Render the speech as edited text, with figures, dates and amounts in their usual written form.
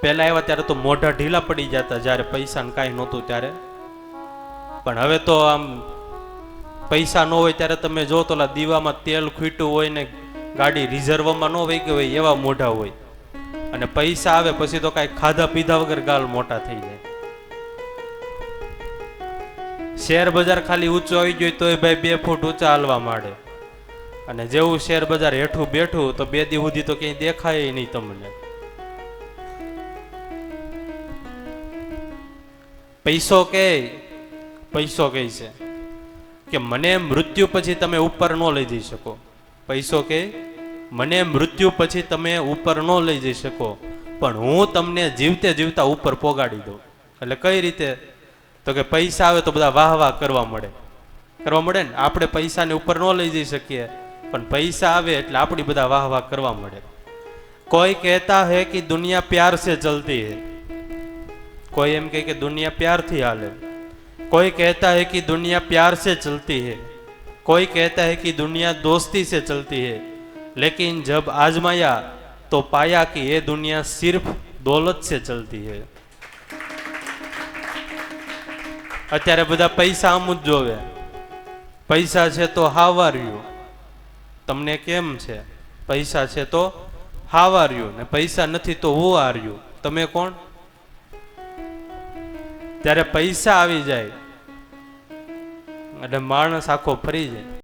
પહેલા આવ્યા ત્યારે તો મોઢા ઢીલા પડી જતા, જ્યારે પૈસા ને કાંઈ નહોતું ત્યારે. પણ હવે તો આમ પૈસા ન હોય ત્યારે તમે જો તો દીવામાં તેલ ખૂટ્યું હોય ને ગાડી રિઝર્વમાં ન વહી ગઈ હોય એવા મોઢા હોય, અને પૈસા આવે પછી તો કાંઈ ખાધા પીધા વગર ગાલ મોટા થઈ જાય. શેર બજાર ખાલી ઊંચું આવી ગયું તોય ભાઈ 2 ફૂટ ઊંચા હાલવા માંડે, અને જેવું શેર બજાર હેઠું બેઠું તો 2 દી સુધી તો ક્યાંય દેખાય નહીં તમને. પૈસો કહે છે કે મને મૃત્યુ પછી તમે ઉપર ન લઈ જઈ શકો. પૈસો કે મને મૃત્યુ પછી તમે ઉપર ન લઈ જઈ શકો, પણ હું તમને જીવતે જીવતા ઉપર પોગાડી દઉં. એટલે કઈ રીતે? તો કે પૈસા આવે તો બધા વાહ વાહ કરવા મળે ને. આપણે પૈસાને ઉપર ન લઈ જઈ શકીએ, પણ પૈસા આવે એટલે આપણી બધા વાહ વાહ કરવા મળે. કોઈ કહેતા હૈ કે દુનિયા પ્યાર સે ચલતી હૈ, કોઈ એમ કહે કે દુનિયા પ્યારથી હાલે. कोई कहता है कि दुनिया प्यार से चलती है, कोई कहता है कि दुनिया दोस्ती से चलती है, लेकिन जब आजमाया तो पाया कि ये दुनिया सिर्फ दौलत से चलती है. અત્યારે બધા પૈસા આમ જ જોવે. પૈસા છે તો હાવાર્યું. તમને કેમ છે? પૈસા છે તો હાવાર્યું, ને પૈસા નથી તો હું હાર્યું. તમે કોણ? ત્યારે પૈસા આવી જાય એટલે માણસ આખો ફરી જાય.